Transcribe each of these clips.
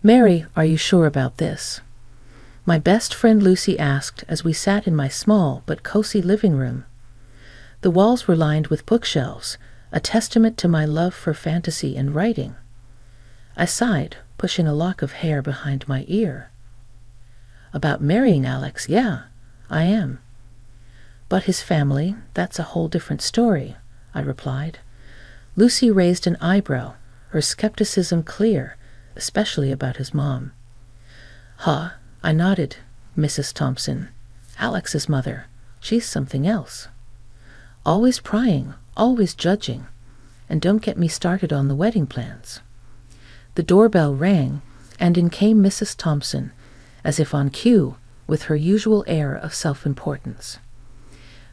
"Mary, are you sure about this?" my best friend Lucy asked as we sat in my small but cozy living room. The walls were lined with bookshelves, a testament to my love for fantasy and writing. I sighed, pushing a lock of hair behind my ear. "About marrying Alex, yeah, I am. But his family, that's a whole different story," I replied. Lucy raised an eyebrow, her skepticism clear, especially about his mom. "Huh," I nodded. "Mrs. Thompson, Alex's mother, she's something else. Always prying, always judging, and don't get me started on the wedding plans." The doorbell rang, and in came Mrs. Thompson, as if on cue, with her usual air of self-importance.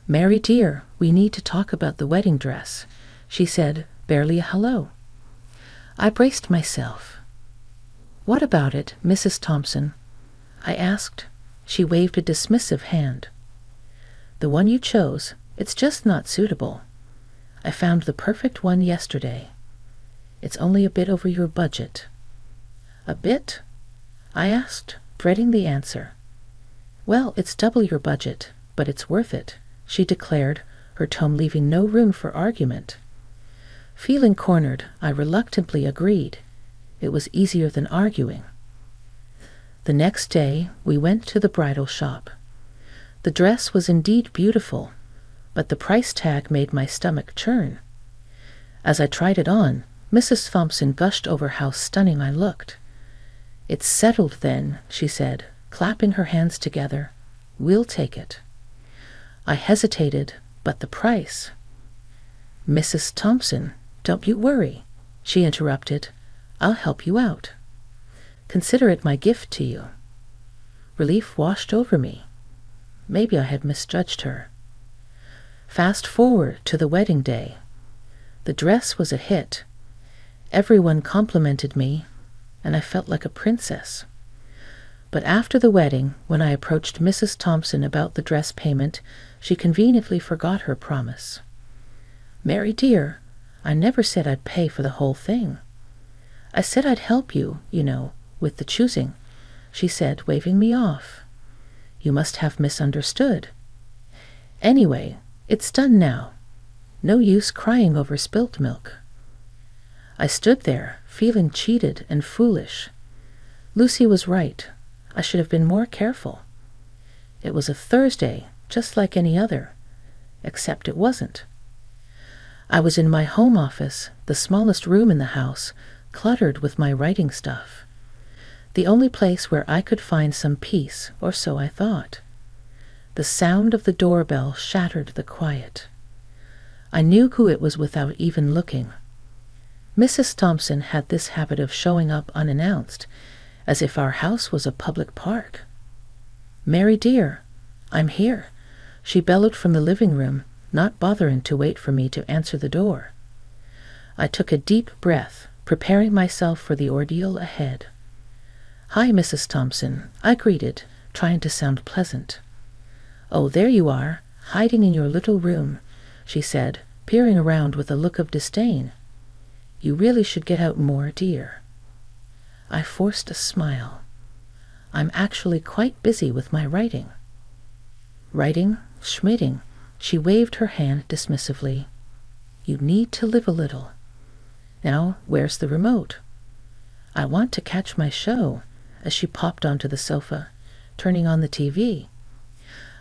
"Mary dear, we need to talk about the wedding dress," she said, barely a hello. I braced myself. "What about it, Mrs. Thompson?" I asked. She waved a dismissive hand. "The one you chose, it's just not suitable. I found the perfect one yesterday. It's only a bit over your budget." "A bit?" I asked, dreading the answer. "Well, it's double your budget, but it's worth it," she declared, her tone leaving no room for argument. Feeling cornered, I reluctantly agreed. It was easier than arguing. The next day, we went to the bridal shop. The dress was indeed beautiful, but the price tag made my stomach churn. As I tried it on, Mrs. Thompson gushed over how stunning I looked. "It's settled then," she said, clapping her hands together. "We'll take it." I hesitated, but the price— "Mrs. Thompson, don't you worry," she interrupted. "I'll help you out. Consider it my gift to you." Relief washed over me. Maybe I had misjudged her. Fast forward to the wedding day. The dress was a hit. Everyone complimented me, and I felt like a princess. But after the wedding, when I approached Mrs. Thompson about the dress payment, she conveniently forgot her promise. "Mary dear, I never said I'd pay for the whole thing. I said I'd help you, with the choosing," she said, waving me off. "You must have misunderstood. Anyway, it's done now. No use crying over spilt milk." I stood there, feeling cheated and foolish. Lucy was right. I should have been more careful. It was a Thursday, just like any other, except it wasn't. I was in my home office, the smallest room in the house, cluttered with my writing stuff. The only place where I could find some peace, or so I thought. The sound of the doorbell shattered the quiet. I knew who it was without even looking. Mrs. Thompson had this habit of showing up unannounced, as if our house was a public park. "Mary dear, I'm here," she bellowed from the living room, not bothering to wait for me to answer the door. I took a deep breath, preparing myself for the ordeal ahead. "Hi, Mrs. Thompson," I greeted, trying to sound pleasant. "Oh, there you are, hiding in your little room," she said, peering around with a look of disdain. "You really should get out more, dear." I forced a smile. "I'm actually quite busy with my writing." "Writing, schmitting," she waved her hand dismissively. "You need to live a little. Now, where's the remote? I want to catch my show," as she popped onto the sofa, turning on the TV.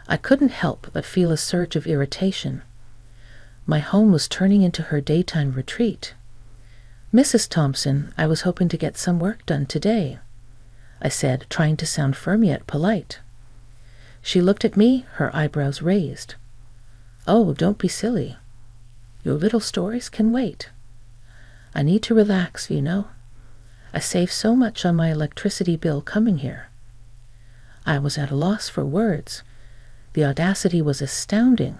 I couldn't help but feel a surge of irritation. My home was turning into her daytime retreat. "Mrs. Thompson, I was hoping to get some work done today," I said, trying to sound firm yet polite. She looked at me, her eyebrows raised. "Oh, don't be silly. Your little stories can wait. I need to relax, I save so much on my electricity bill coming here." I was at a loss for words. The audacity was astounding.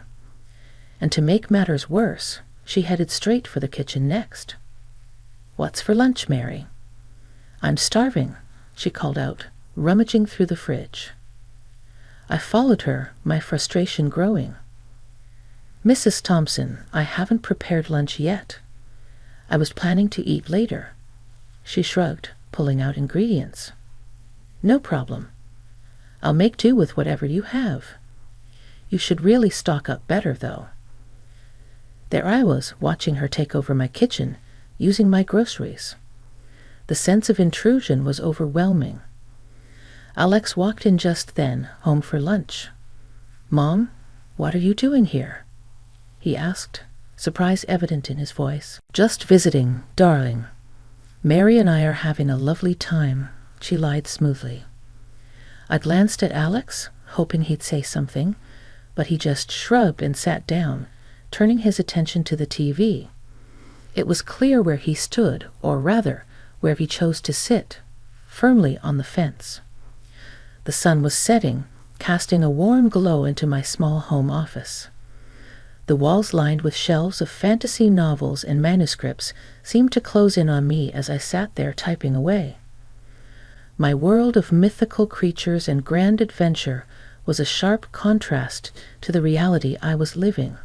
And to make matters worse, she headed straight for the kitchen next. "What's for lunch, Mary?" "I'm starving," she called out, rummaging through the fridge. I followed her, my frustration growing. "Mrs. Thompson, I haven't prepared lunch yet. I was planning to eat later." She shrugged. pulling out ingredients. No problem. I'll make do with whatever you have. You should really stock up better, though. There I was, watching her take over my kitchen, using my groceries. The sense of intrusion was overwhelming. Alex walked in just then, home for lunch. "Mom, what are you doing here?" he asked, surprise evident in his voice. "Just visiting, darling. Mary and I are having a lovely time," she lied smoothly. I glanced at Alex, hoping he'd say something, but he just shrugged and sat down, turning his attention to the TV. It was clear where he stood, or rather, where he chose to sit, firmly on the fence. The sun was setting, casting a warm glow into my small home office. The walls lined with shelves of fantasy novels and manuscripts seemed to close in on me as I sat there typing away. My world of mythical creatures and grand adventure was a sharp contrast to the reality I was living.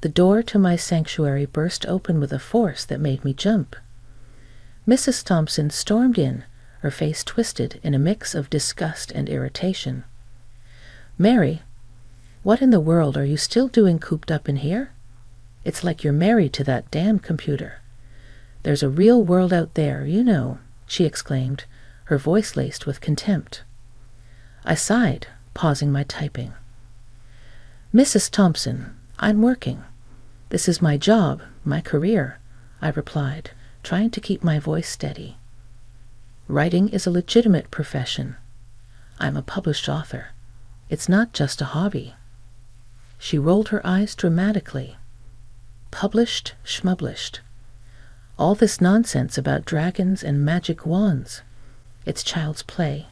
The door to my sanctuary burst open with a force that made me jump. Mrs. Thompson stormed in, her face twisted in a mix of disgust and irritation. "Mary, what in the world are you still doing cooped up in here? It's like you're married to that damn computer. There's a real world out there, you know," she exclaimed, her voice laced with contempt. I sighed, pausing my typing. "Mrs. Thompson, I'm working. This is my job, my career," I replied, trying to keep my voice steady. "Writing is a legitimate profession. I'm a published author. It's not just a hobby." She rolled her eyes dramatically. Published, schmublished. All this nonsense about dragons and magic wands. It's child's play.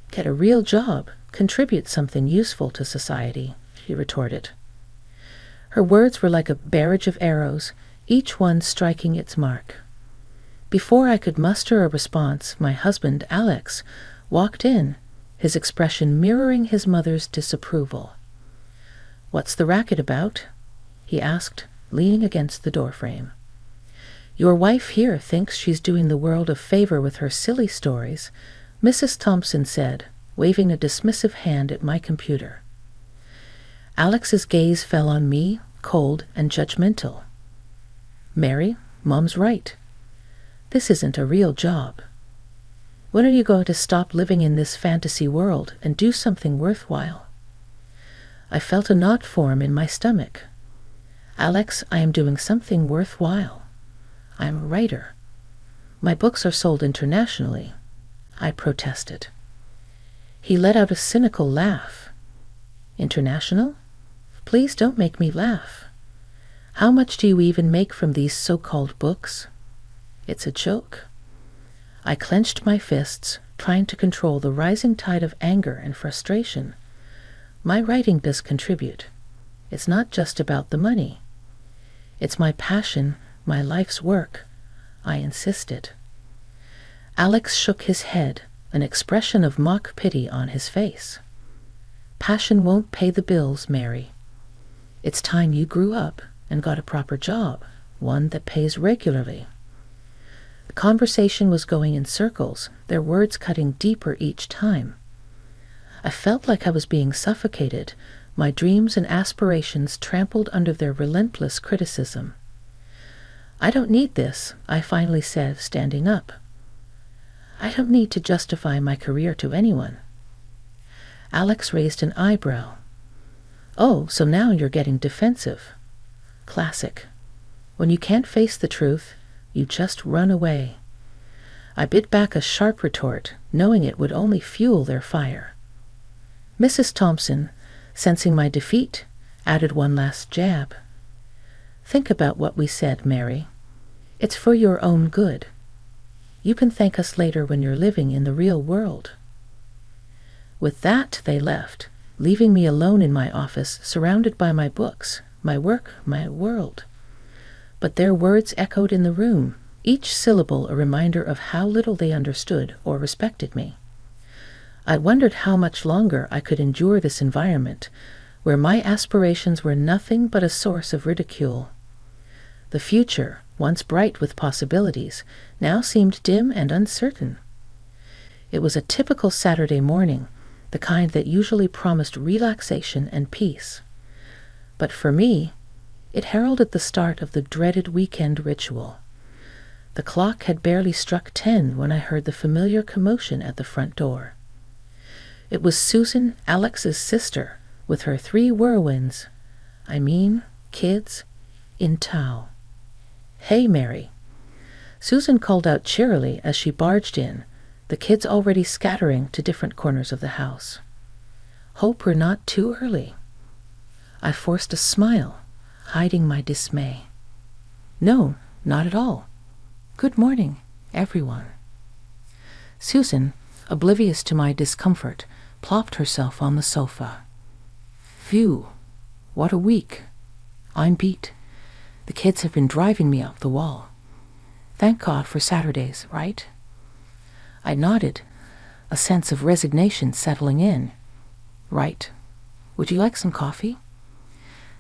Get a real job, contribute something useful to society, she retorted. Her words were like a barrage of arrows, each one striking its mark. Before I could muster a response, my husband, Alex, walked in, his expression mirroring his mother's disapproval. "What's the racket about?" he asked, leaning against the doorframe. "Your wife here thinks she's doing the world a favor with her silly stories," Mrs. Thompson said, waving a dismissive hand at my computer. Alex's gaze fell on me, cold and judgmental. "Mary, Mom's right. This isn't a real job. When are you going to stop living in this fantasy world and do something worthwhile?" I felt a knot form in my stomach. "Alex, I am doing something worthwhile. I am a writer. My books are sold internationally," I protested. He let out a cynical laugh. "International? Please don't make me laugh. How much do you even make from these so-called books? It's a joke." I clenched my fists, trying to control the rising tide of anger and frustration. My writing does contribute. It's not just about the money. It's my passion, my life's work, I insisted. Alex shook his head, an expression of mock pity on his face. "Passion won't pay the bills, Mary. It's time you grew up and got a proper job, one that pays regularly." The conversation was going in circles, their words cutting deeper each time. I felt like I was being suffocated, my dreams and aspirations trampled under their relentless criticism. "I don't need this," I finally said, standing up. "I don't need to justify my career to anyone." Alex raised an eyebrow. "Oh, so now you're getting defensive. Classic. When you can't face the truth, you just run away." I bit back a sharp retort, knowing it would only fuel their fire. Mrs. Thompson, sensing my defeat, added one last jab. "Think about what we said, Mary. It's for your own good. You can thank us later when you're living in the real world." With that, they left, leaving me alone in my office, surrounded by my books, my work, my world. But their words echoed in the room, each syllable a reminder of how little they understood or respected me. I wondered how much longer I could endure this environment, where my aspirations were nothing but a source of ridicule. The future, once bright with possibilities, now seemed dim and uncertain. It was a typical Saturday morning, the kind that usually promised relaxation and peace. But for me, it heralded the start of the dreaded weekend ritual. The clock had barely struck 10 when I heard the familiar commotion at the front door. It was Susan, Alex's sister, with her 3 whirlwinds, kids, in tow. "Hey, Mary." Susan called out cheerily as she barged in, the kids already scattering to different corners of the house. "Hope we're not too early." I forced a smile, hiding my dismay. "No, not at all. Good morning, everyone." Susan, oblivious to my discomfort, plopped herself on the sofa. "Phew, what a week. I'm beat. The kids have been driving me up the wall. Thank God for Saturdays, right?" I nodded, a sense of resignation settling in. "Right. Would you like some coffee?"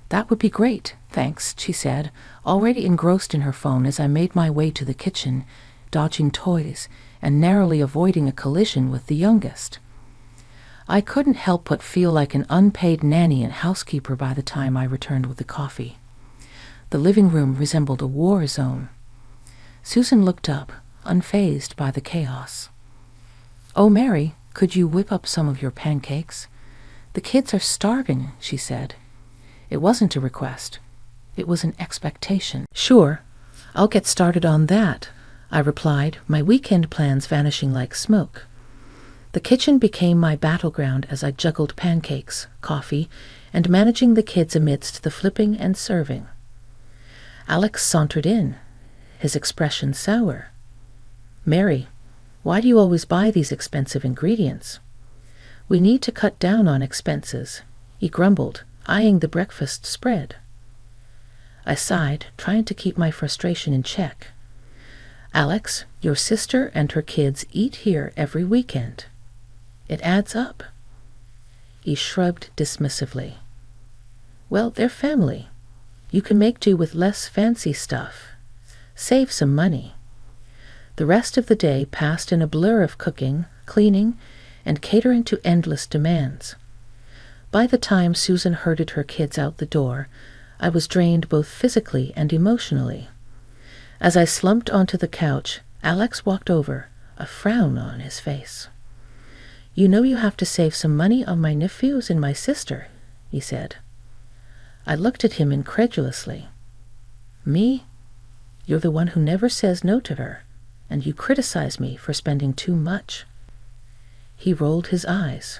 "That would be great, thanks," she said, already engrossed in her phone as I made my way to the kitchen, dodging toys and narrowly avoiding a collision with the youngest. I couldn't help but feel like an unpaid nanny and housekeeper by the time I returned with the coffee. The living room resembled a war zone. Susan looked up, unfazed by the chaos. "Oh, Mary, could you whip up some of your pancakes? The kids are starving," she said. It wasn't a request. It was an expectation. "Sure, I'll get started on that," I replied, my weekend plans vanishing like smoke. The kitchen became my battleground as I juggled pancakes, coffee, and managing the kids amidst the flipping and serving. Alex sauntered in, his expression sour. "Mary, why do you always buy these expensive ingredients?" "We need to cut down on expenses," he grumbled, eyeing the breakfast spread. I sighed, trying to keep my frustration in check. "Alex, your sister and her kids eat here every weekend. It adds up." He shrugged dismissively. "Well, they're family. You can make do with less fancy stuff. Save some money." The rest of the day passed in a blur of cooking, cleaning, and catering to endless demands. By the time Susan herded her kids out the door, I was drained both physically and emotionally. As I slumped onto the couch, Alex walked over, a frown on his face. "You know you have to save some money on my nephews and my sister," he said. I looked at him incredulously. "Me? You're the one who never says no to her, and you criticize me for spending too much." He rolled his eyes.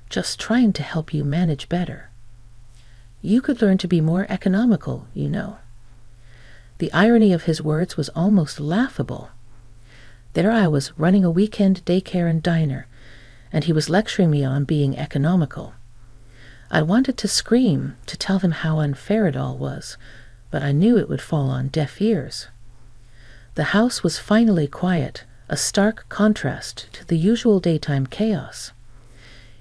"Just trying to help you manage better. You could learn to be more economical, you know." The irony of his words was almost laughable. There I was running a weekend daycare and diner, and he was lecturing me on being economical. I wanted to scream, to tell him how unfair it all was, but I knew it would fall on deaf ears. The house was finally quiet, a stark contrast to the usual daytime chaos.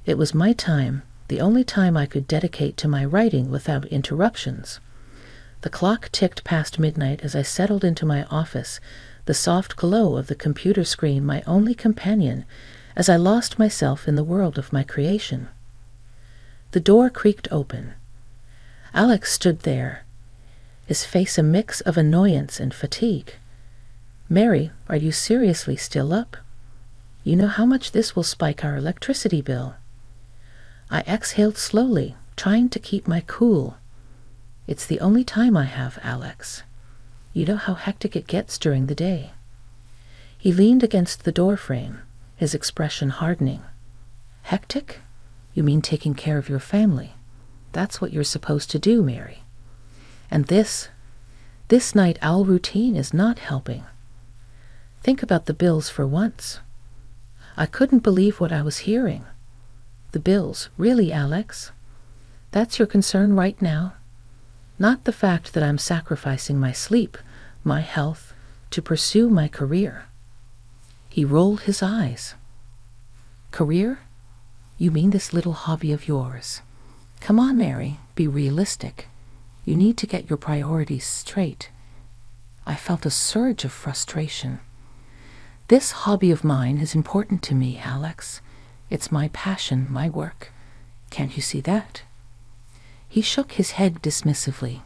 It was my time, the only time I could dedicate to my writing without interruptions. The clock ticked past midnight as I settled into my office, the soft glow of the computer screen my only companion as I lost myself in the world of my creation. The door creaked open. Alex stood there, his face a mix of annoyance and fatigue. "Mary, are you seriously still up? You know how much this will spike our electricity bill." I exhaled slowly, trying to keep my cool. "It's the only time I have, Alex. You know how hectic it gets during the day." He leaned against the doorframe, his expression hardening. "Hectic? You mean taking care of your family. That's what you're supposed to do, Mary. And this night owl routine is not helping. Think about the bills for once." I couldn't believe what I was hearing. "The bills, really, Alex? That's your concern right now? Not the fact that I'm sacrificing my sleep, my health, to pursue my career." He rolled his eyes. "Career? You mean this little hobby of yours? Come on, Mary, be realistic. You need to get your priorities straight." I felt a surge of frustration. This hobby of mine is important to me, Alex. It's my passion, my work. Can't you see that? He shook his head dismissively.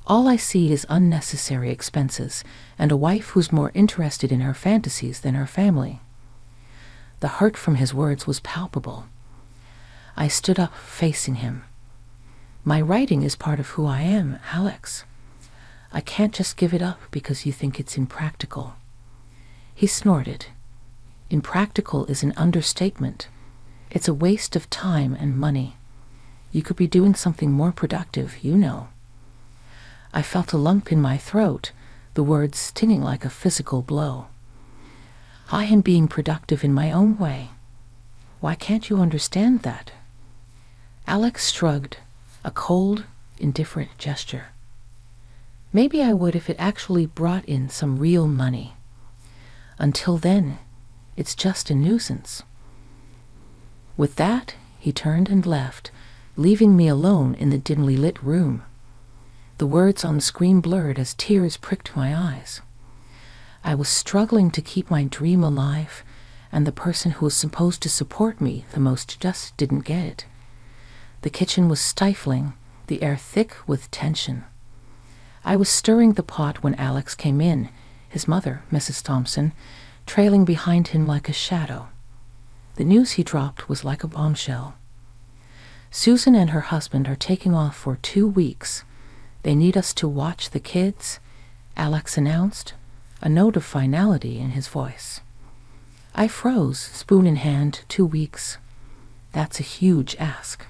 All I see is unnecessary expenses and a wife who's more interested in her fantasies than her family. The hurt from his words was palpable. I stood up, facing him. My writing is part of who I am, Alex. I can't just give it up because you think it's impractical. He snorted. Impractical is an understatement. It's a waste of time and money. You could be doing something more productive, you know. I felt a lump in my throat, the words stinging like a physical blow. I am being productive in my own way. Why can't you understand that? Alex shrugged, a cold, indifferent gesture. Maybe I would if it actually brought in some real money. Until then, it's just a nuisance. With that, he turned and left, leaving me alone in the dimly lit room. The words on the screen blurred as tears pricked my eyes. I was struggling to keep my dream alive, and the person who was supposed to support me the most just didn't get it. The kitchen was stifling, the air thick with tension. I was stirring the pot when Alex came in, his mother, Mrs. Thompson, trailing behind him like a shadow. The news he dropped was like a bombshell. Susan and her husband are taking off for 2 weeks. They need us to watch the kids, Alex announced, a note of finality in his voice. I froze, spoon in hand. 2 weeks. That's a huge ask.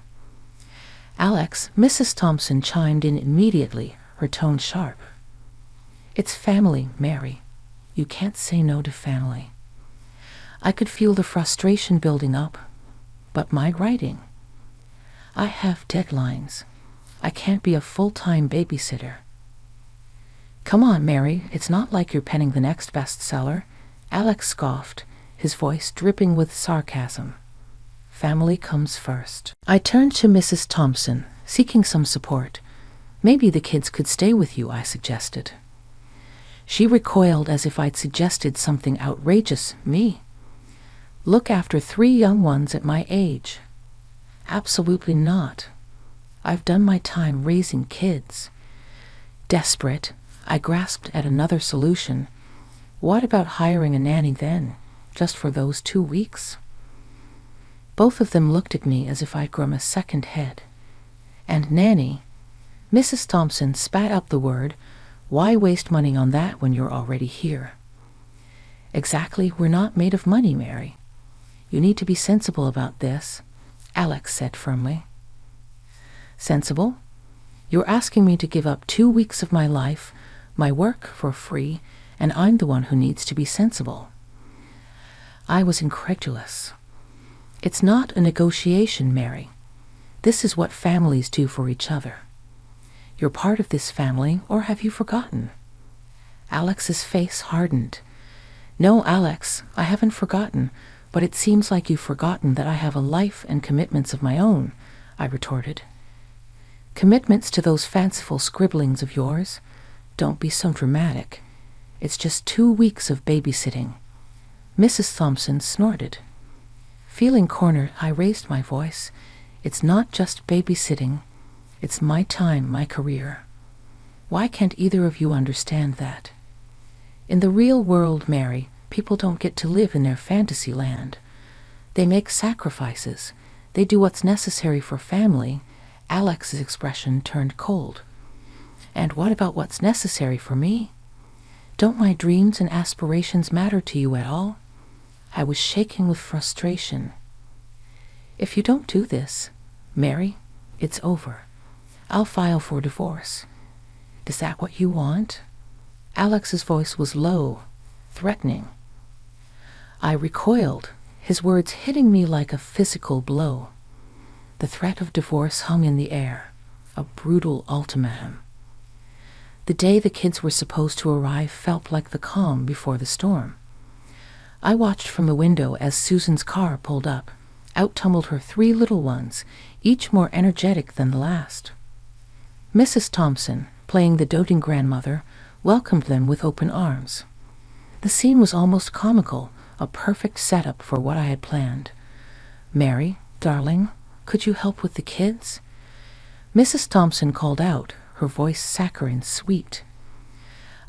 Alex, Mrs. Thompson chimed in immediately, her tone sharp. It's family, Mary. You can't say no to family. I could feel the frustration building up, but my writing. I have deadlines. I can't be a full-time babysitter. Come on, Mary, it's not like you're penning the next bestseller. Alex scoffed, his voice dripping with sarcasm. Family comes first. I turned to Mrs. Thompson, seeking some support. Maybe the kids could stay with you, I suggested. She recoiled as if I'd suggested something outrageous. Me? Look after 3 young ones at my age. Absolutely not. I've done my time raising kids. Desperate, I grasped at another solution. What about hiring a nanny then, just for those 2 weeks? Both of them looked at me as if I'd grown a second head. And nanny? Mrs. Thompson spat out the word. Why waste money on that when you're already here? Exactly, we're not made of money, Mary. You need to be sensible about this, Alex said firmly. Sensible? You're asking me to give up 2 weeks of my life, my work for free, and I'm the one who needs to be sensible. I was incredulous. It's not a negotiation, Mary. This is what families do for each other. You're part of this family, or have you forgotten? Alex's face hardened. No, Alex, I haven't forgotten, but it seems like you've forgotten that I have a life and commitments of my own, I retorted. Commitments to those fanciful scribblings of yours? Don't be so dramatic. It's just 2 weeks of babysitting. Mrs. Thompson snorted. Feeling cornered, I raised my voice. It's not just babysitting. It's my time, my career. Why can't either of you understand that? In the real world, Mary, people don't get to live in their fantasy land. They make sacrifices. They do what's necessary for family. Alex's expression turned cold. And what about what's necessary for me? Don't my dreams and aspirations matter to you at all? I was shaking with frustration. If you don't do this, Mary, it's over. I'll file for divorce. Is that what you want? Alex's voice was low, threatening. I recoiled, his words hitting me like a physical blow. The threat of divorce hung in the air, a brutal ultimatum. The day the kids were supposed to arrive felt like the calm before the storm. I watched from the window as Susan's car pulled up. Out tumbled her 3 little ones, each more energetic than the last. Mrs. Thompson, playing the doting grandmother, welcomed them with open arms. The scene was almost comical, a perfect setup for what I had planned. "Mary, darling, could you help with the kids?" Mrs. Thompson called out, her voice saccharine sweet.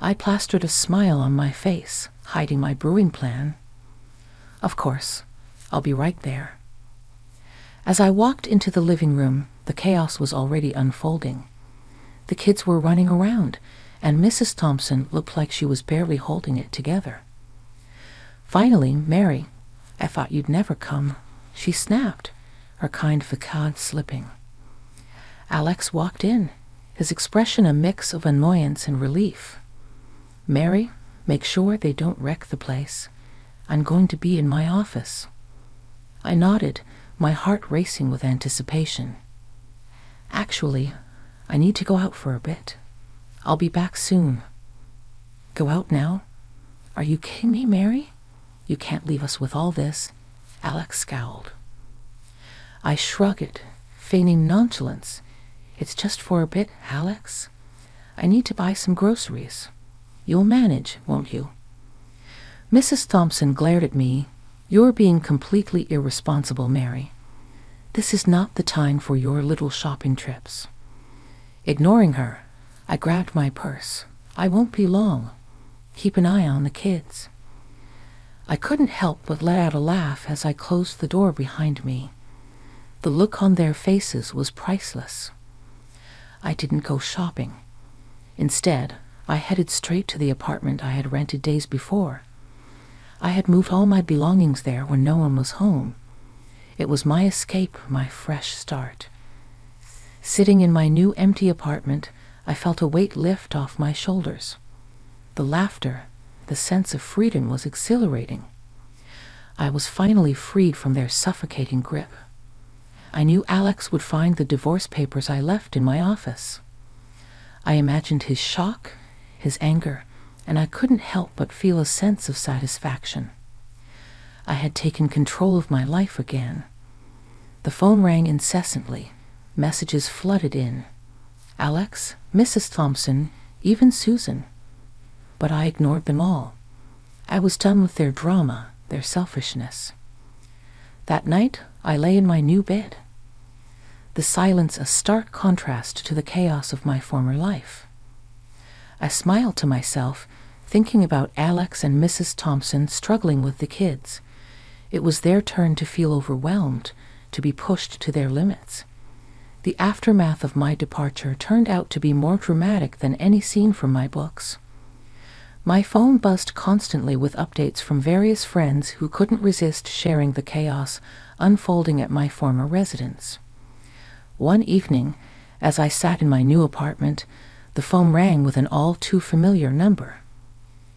I plastered a smile on my face, hiding my brewing plan. "Of course, I'll be right there." As I walked into the living room, the chaos was already unfolding. The kids were running around, and Mrs. Thompson looked like she was barely holding it together. Finally, "Mary, I thought you'd never come," she snapped, her kind facade slipping. Alex walked in, his expression a mix of annoyance and relief. "Mary, make sure they don't wreck the place. I'm going to be in my office." I nodded, my heart racing with anticipation. "Actually, I need to go out for a bit. I'll be back soon." "Go out now? Are you kidding me, Mary? You can't leave us with all this." Alex scowled. I shrugged, feigning nonchalance. "It's just for a bit, Alex. I need to buy some groceries. You'll manage, won't you?" Mrs. Thompson glared at me. "You're being completely irresponsible, Mary. This is not the time for your little shopping trips." Ignoring her, I grabbed my purse. "I won't be long. Keep an eye on the kids." I couldn't help but let out a laugh as I closed the door behind me. The look on their faces was priceless. I didn't go shopping. Instead, I headed straight to the apartment I had rented days before. I had moved all my belongings there when no one was home. It was my escape, my fresh start. Sitting in my new empty apartment, I felt a weight lift off my shoulders. The laughter, the sense of freedom was exhilarating. I was finally freed from their suffocating grip. I knew Alex would find the divorce papers I left in my office. I imagined his shock, his anger, and I couldn't help but feel a sense of satisfaction. I had taken control of my life again. The phone rang incessantly. Messages flooded in. Alex, Mrs. Thompson, even Susan. But I ignored them all. I was done with their drama, their selfishness. That night, I lay in my new bed. The silence a stark contrast to the chaos of my former life. I smiled to myself, thinking about Alex and Mrs. Thompson struggling with the kids. It was their turn to feel overwhelmed, to be pushed to their limits. The aftermath of my departure turned out to be more dramatic than any scene from my books. My phone buzzed constantly with updates from various friends who couldn't resist sharing the chaos unfolding at my former residence. One evening, as I sat in my new apartment, the phone rang with an all-too-familiar number.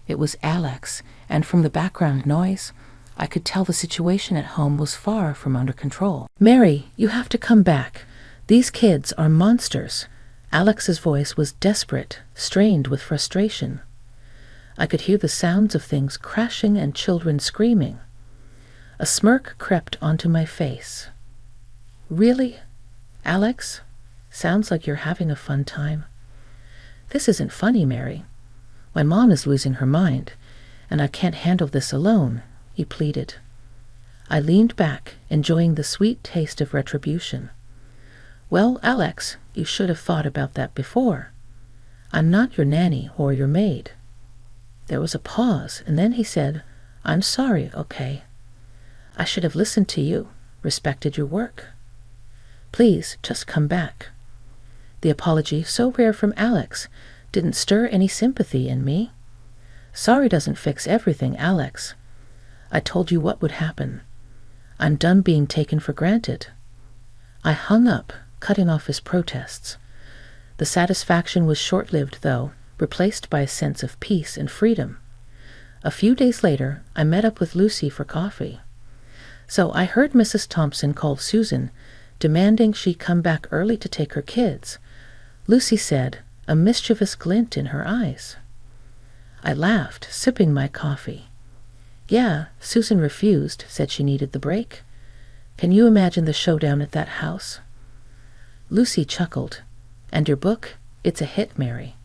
It was Alex, and from the background noise, I could tell the situation at home was far from under control. "Mary, you have to come back. These kids are monsters." Alex's voice was desperate, strained with frustration. I could hear the sounds of things crashing and children screaming. A smirk crept onto my face. "Really, Alex? Sounds like you're having a fun time." "This isn't funny, Mary. My mom is losing her mind, and I can't handle this alone," he pleaded. I leaned back, enjoying the sweet taste of retribution. "Well, Alex, you should have thought about that before. I'm not your nanny or your maid." There was a pause, and then he said, "I'm sorry, okay? I should have listened to you, respected your work. Please, just come back." The apology, so rare from Alex, didn't stir any sympathy in me. "Sorry doesn't fix everything, Alex. I told you what would happen. I'm done being taken for granted." I hung up, cutting off his protests. The satisfaction was short-lived, though, replaced by a sense of peace and freedom. A few days later, I met up with Lucy for coffee. So I heard Mrs. Thompson call Susan, demanding she come back early to take her kids. Lucy said, a mischievous glint in her eyes. I laughed, sipping my coffee. "Yeah, Susan refused, said she needed the break. Can you imagine the showdown at that house?" Lucy chuckled. "And your book? It's a hit, Mary."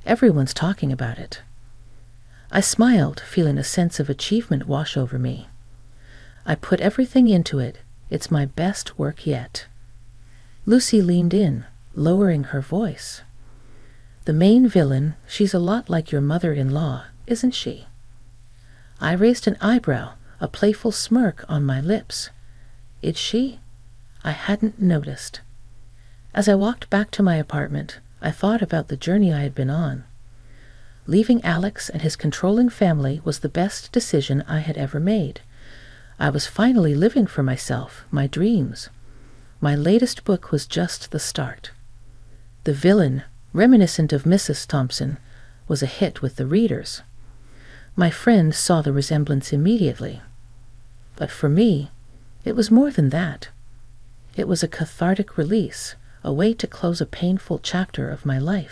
Everyone's talking about it. I smiled, feeling a sense of achievement wash over me. I put everything into it. It's my best work yet. Lucy leaned in, lowering her voice. The main villain, she's a lot like your mother-in-law, isn't she? I raised an eyebrow, a playful smirk on my lips. Is she? I hadn't noticed. As I walked back to my apartment, I thought about the journey I had been on. Leaving Alex and his controlling family was the best decision I had ever made. I was finally living for myself, my dreams. My latest book was just the start. The villain, reminiscent of Mrs. Thompson, was a hit with the readers. My friend saw the resemblance immediately. But for me, it was more than that. It was a cathartic release, a way to close a painful chapter of my life.